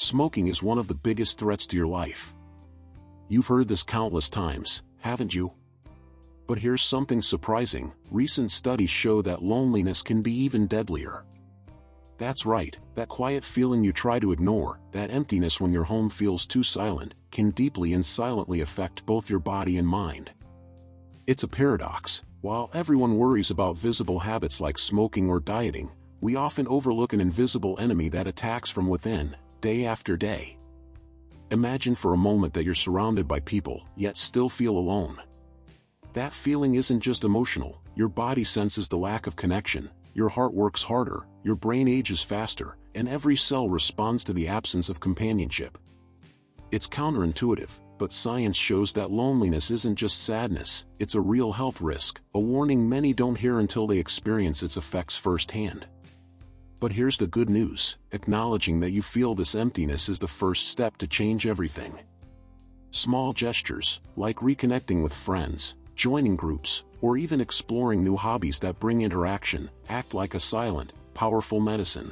Smoking is one of the biggest threats to your life. You've heard this countless times, haven't you? But here's something surprising: recent studies show that loneliness can be even deadlier. That's right, that quiet feeling you try to ignore, that emptiness when your home feels too silent, can deeply and silently affect both your body and mind. It's a paradox. While everyone worries about visible habits like smoking or dieting, we often overlook an invisible enemy that attacks from within, day after day. Imagine for a moment that you're surrounded by people, yet still feel alone. That feeling isn't just emotional. Your body senses the lack of connection, your heart works harder, your brain ages faster, and every cell responds to the absence of companionship. It's counterintuitive, but science shows that loneliness isn't just sadness, it's a real health risk, a warning many don't hear until they experience its effects firsthand. But here's the good news: acknowledging that you feel this emptiness is the first step to change everything. Small gestures, like reconnecting with friends, joining groups, or even exploring new hobbies that bring interaction, act like a silent, powerful medicine.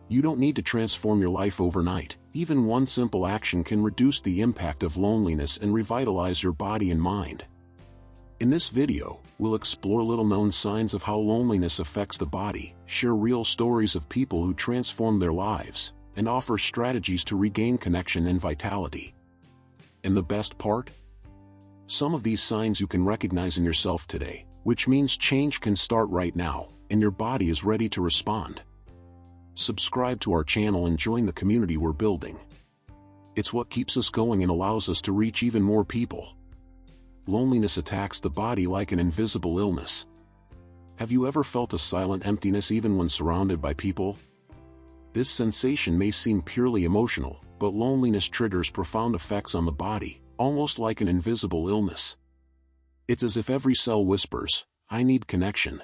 You don't need to transform your life overnight. Even one simple action can reduce the impact of loneliness and revitalize your body and mind. In this video, we'll explore little-known signs of how loneliness affects the body, share real stories of people who transform their lives, and offer strategies to regain connection and vitality. And the best part? Some of these signs you can recognize in yourself today, which means change can start right now, and your body is ready to respond. Subscribe to our channel and join the community we're building. It's what keeps us going and allows us to reach even more people. Loneliness attacks the body like an invisible illness. Have you ever felt a silent emptiness even when surrounded by people? This sensation may seem purely emotional, but loneliness triggers profound effects on the body, almost like an invisible illness. It's as if every cell whispers, "I need connection."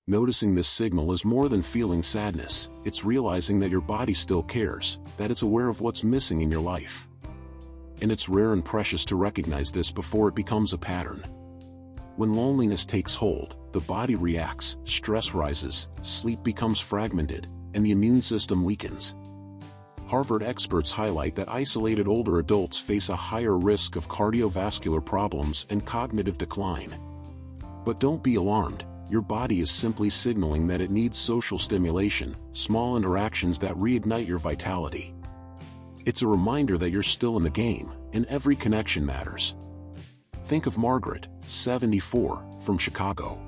Noticing this signal is more than feeling sadness. It's realizing that your body still cares, that it's aware of what's missing in your life. And it's rare and precious to recognize this before it becomes a pattern. When loneliness takes hold, the body reacts, stress rises, sleep becomes fragmented, and the immune system weakens. Harvard experts highlight that isolated older adults face a higher risk of cardiovascular problems and cognitive decline. But don't be alarmed. Your body is simply signaling that it needs social stimulation, small interactions that reignite your vitality. It's a reminder that you're still in the game, and every connection matters. Think of Margaret, 74, from Chicago.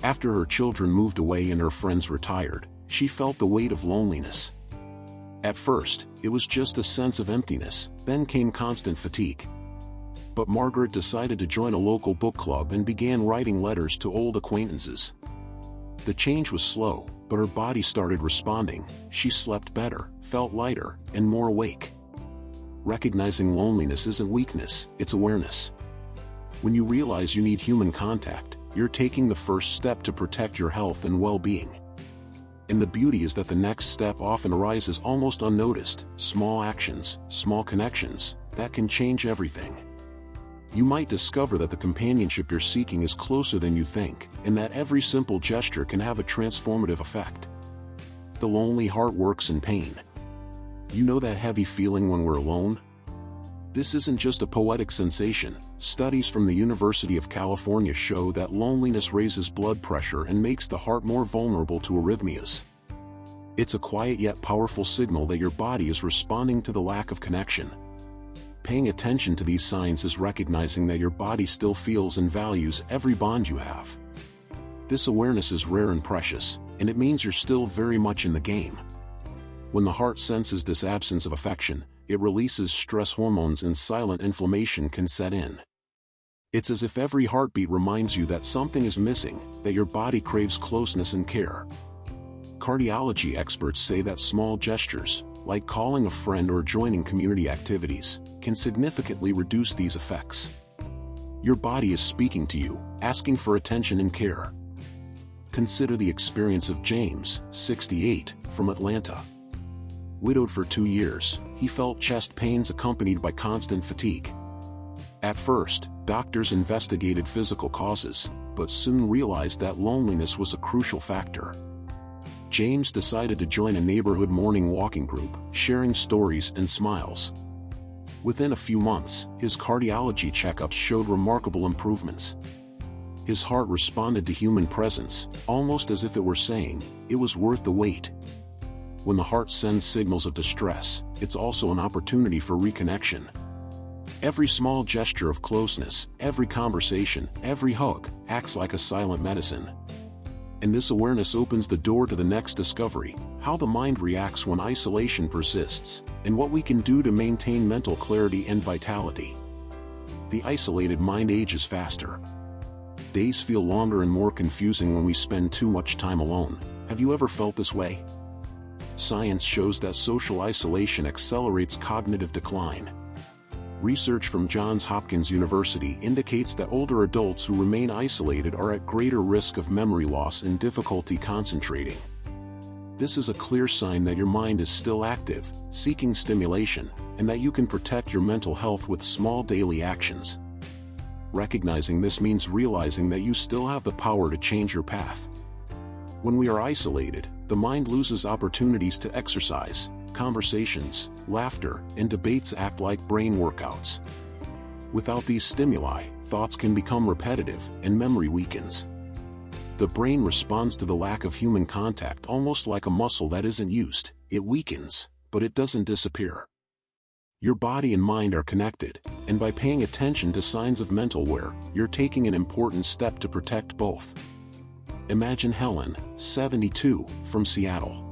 After her children moved away and her friends retired, she felt the weight of loneliness. At first, it was just a sense of emptiness, then came constant fatigue. But Margaret decided to join a local book club and began writing letters to old acquaintances. The change was slow, but her body started responding. She slept better, felt lighter, and more awake. Recognizing loneliness isn't weakness, it's awareness. When you realize you need human contact, you're taking the first step to protect your health and well-being. And the beauty is that the next step often arises almost unnoticed: small actions, small connections, that can change everything. You might discover that the companionship you're seeking is closer than you think, and that every simple gesture can have a transformative effect. The lonely heart works in pain. You know that heavy feeling when we're alone? This isn't just a poetic sensation. Studies from the University of California show that loneliness raises blood pressure and makes the heart more vulnerable to arrhythmias. It's a quiet yet powerful signal that your body is responding to the lack of connection. Paying attention to these signs is recognizing that your body still feels and values every bond you have. This awareness is rare and precious, and it means you're still very much in the game. When the heart senses this absence of affection, it releases stress hormones and silent inflammation can set in. It's as if every heartbeat reminds you that something is missing, that your body craves closeness and care. Cardiology experts say that small gestures, like calling a friend or joining community activities, can significantly reduce these effects. Your body is speaking to you, asking for attention and care. Consider the experience of James, 68, from Atlanta. Widowed for 2 years, he felt chest pains accompanied by constant fatigue. At first, doctors investigated physical causes, but soon realized that loneliness was a crucial factor. James decided to join a neighborhood morning walking group, sharing stories and smiles. Within a few months, his cardiology checkups showed remarkable improvements. His heart responded to human presence, almost as if it were saying, "It was worth the wait." When the heart sends signals of distress, it's also an opportunity for reconnection. Every small gesture of closeness, every conversation, every hug, acts like a silent medicine. And this awareness opens the door to the next discovery: how the mind reacts when isolation persists, and what we can do to maintain mental clarity and vitality. The isolated mind ages faster. Days feel longer and more confusing when we spend too much time alone. Have you ever felt this way? Science shows that social isolation accelerates cognitive decline. Research from Johns Hopkins University indicates that older adults who remain isolated are at greater risk of memory loss and difficulty concentrating. This is a clear sign that your mind is still active, seeking stimulation, and that you can protect your mental health with small daily actions. Recognizing this means realizing that you still have the power to change your path. When we are isolated, the mind loses opportunities to exercise. Conversations, laughter, and debates act like brain workouts. Without these stimuli, thoughts can become repetitive, and memory weakens. The brain responds to the lack of human contact almost like a muscle that isn't used. It weakens, but it doesn't disappear. Your body and mind are connected, and by paying attention to signs of mental wear, you're taking an important step to protect both. Imagine Helen, 72, from Seattle.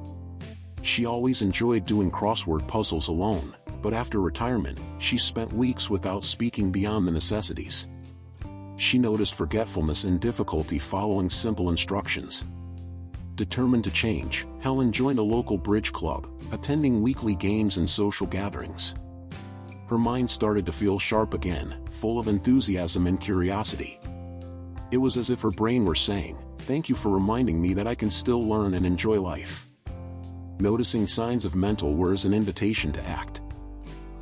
She always enjoyed doing crossword puzzles alone, but after retirement, she spent weeks without speaking beyond the necessities. She noticed forgetfulness and difficulty following simple instructions. Determined to change, Helen joined a local bridge club, attending weekly games and social gatherings. Her mind started to feel sharp again, full of enthusiasm and curiosity. It was as if her brain were saying, "Thank you for reminding me that I can still learn and enjoy life." Noticing signs of mental wear is an invitation to act.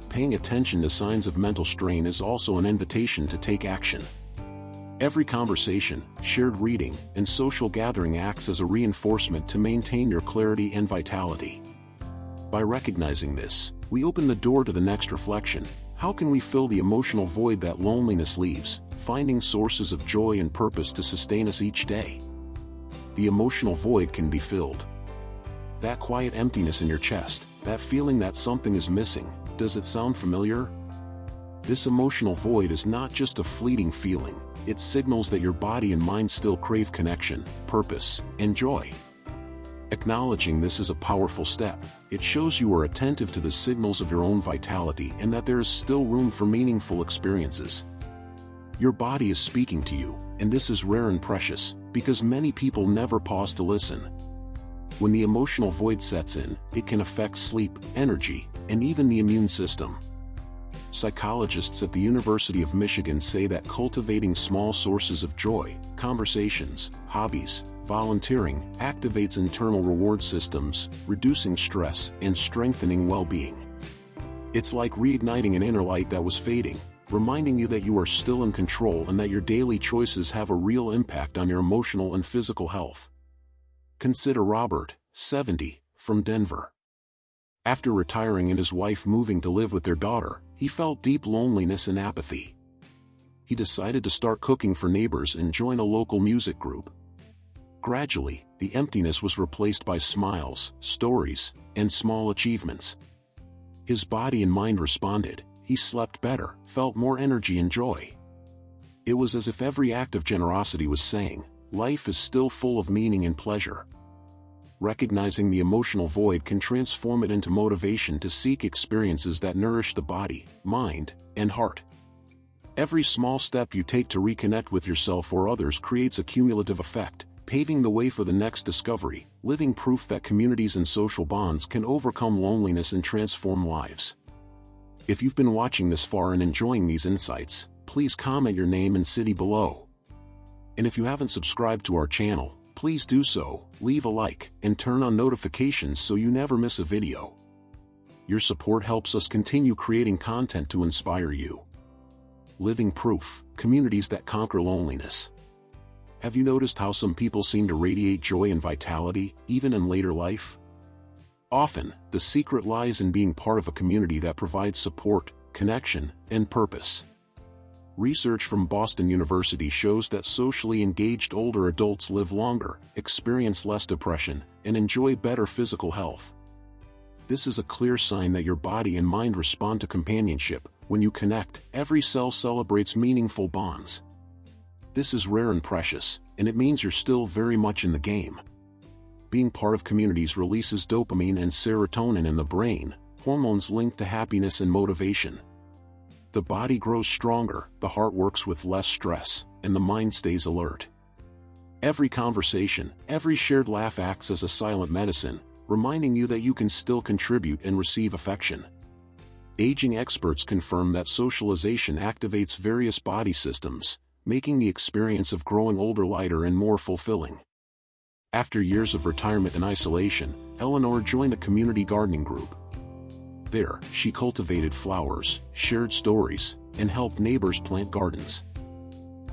Paying attention to signs of mental strain is also an invitation to take action. Every conversation, shared reading, and social gathering acts as a reinforcement to maintain your clarity and vitality. By recognizing this, we open the door to the next reflection: how can we fill the emotional void that loneliness leaves, finding sources of joy and purpose to sustain us each day? The emotional void can be filled. That quiet emptiness in your chest, that feeling that something is missing, does it sound familiar? This emotional void is not just a fleeting feeling, it signals that your body and mind still crave connection, purpose, and joy. Acknowledging this is a powerful step. It shows you are attentive to the signals of your own vitality and that there is still room for meaningful experiences. Your body is speaking to you, and this is rare and precious, because many people never pause to listen. When the emotional void sets in, it can affect sleep, energy, and even the immune system. Psychologists at the University of Michigan say that cultivating small sources of joy, conversations, hobbies, volunteering, activates internal reward systems, reducing stress and strengthening well-being. It's like reigniting an inner light that was fading, reminding you that you are still in control and that your daily choices have a real impact on your emotional and physical health. Consider Robert, 70, from Denver. After retiring and his wife moving to live with their daughter, he felt deep loneliness and apathy. He decided to start cooking for neighbors and join a local music group. Gradually, the emptiness was replaced by smiles, stories, and small achievements. His body and mind responded. He slept better, felt more energy and joy. It was as if every act of generosity was saying, life is still full of meaning and pleasure. Recognizing the emotional void can transform it into motivation to seek experiences that nourish the body, mind, and heart. Every small step you take to reconnect with yourself or others creates a cumulative effect, paving the way for the next discovery, living proof that communities and social bonds can overcome loneliness and transform lives. If you've been watching this far and enjoying these insights, please comment your name and city below. And if you haven't subscribed to our channel, please do so, leave a like, and turn on notifications so you never miss a video. Your support helps us continue creating content to inspire you. Living proof, communities that conquer loneliness. Have you noticed how some people seem to radiate joy and vitality, even in later life? Often, the secret lies in being part of a community that provides support, connection, and purpose. Research from Boston University shows that socially engaged older adults live longer, experience less depression, and enjoy better physical health. This is a clear sign that your body and mind respond to companionship. When you connect, every cell celebrates meaningful bonds. This is rare and precious, and it means you're still very much in the game. Being part of communities releases dopamine and serotonin in the brain, hormones linked to happiness and motivation. The body grows stronger, the heart works with less stress, and the mind stays alert. Every conversation, every shared laugh acts as a silent medicine, reminding you that you can still contribute and receive affection. Aging experts confirm that socialization activates various body systems, making the experience of growing older lighter and more fulfilling. After years of retirement and isolation, Eleanor joined a community gardening group. There, she cultivated flowers, shared stories, and helped neighbors plant gardens.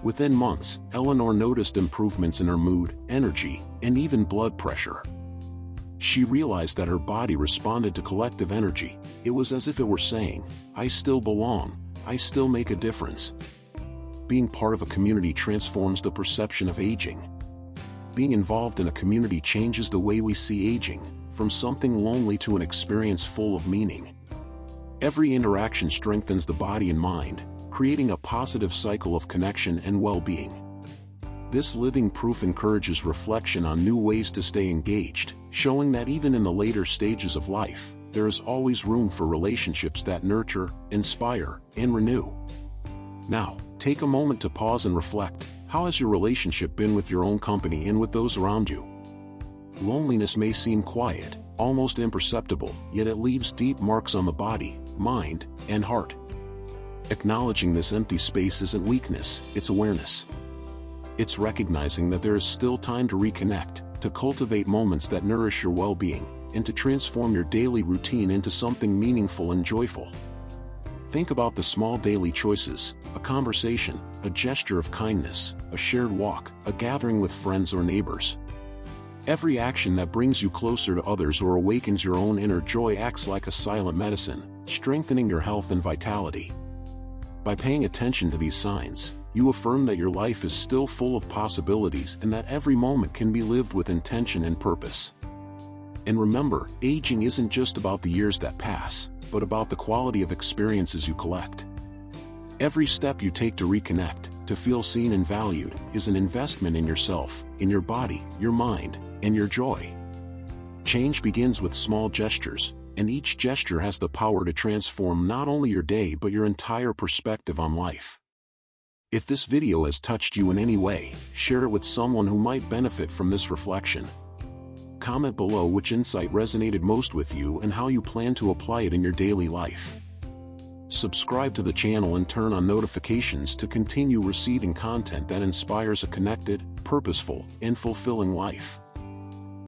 Within months, Eleanor noticed improvements in her mood, energy, and even blood pressure. She realized that her body responded to collective energy. It was as if it were saying, "I still belong, I still make a difference." Being part of a community transforms the perception of aging. Being involved in a community changes the way we see aging, from something lonely to an experience full of meaning. Every interaction strengthens the body and mind, creating a positive cycle of connection and well-being. This living proof encourages reflection on new ways to stay engaged, showing that even in the later stages of life, there is always room for relationships that nurture, inspire, and renew. Now, take a moment to pause and reflect. How has your relationship been with your own company and with those around you? Loneliness may seem quiet, almost imperceptible, yet it leaves deep marks on the body, mind, and heart. Acknowledging this empty space isn't weakness, it's awareness. It's recognizing that there is still time to reconnect, to cultivate moments that nourish your well-being, and to transform your daily routine into something meaningful and joyful. Think about the small daily choices: a conversation, a gesture of kindness, a shared walk, a gathering with friends or neighbors. Every action that brings you closer to others or awakens your own inner joy acts like a silent medicine, strengthening your health and vitality. By paying attention to these signs, you affirm that your life is still full of possibilities and that every moment can be lived with intention and purpose. And remember, aging isn't just about the years that pass, but about the quality of experiences you collect. Every step you take to reconnect, to feel seen and valued, is an investment in yourself, in your body, your mind, and your joy. Change begins with small gestures, and each gesture has the power to transform not only your day but your entire perspective on life. If this video has touched you in any way, share it with someone who might benefit from this reflection. Comment below which insight resonated most with you and how you plan to apply it in your daily life. Subscribe to the channel and turn on notifications to continue receiving content that inspires a connected, purposeful, and fulfilling life.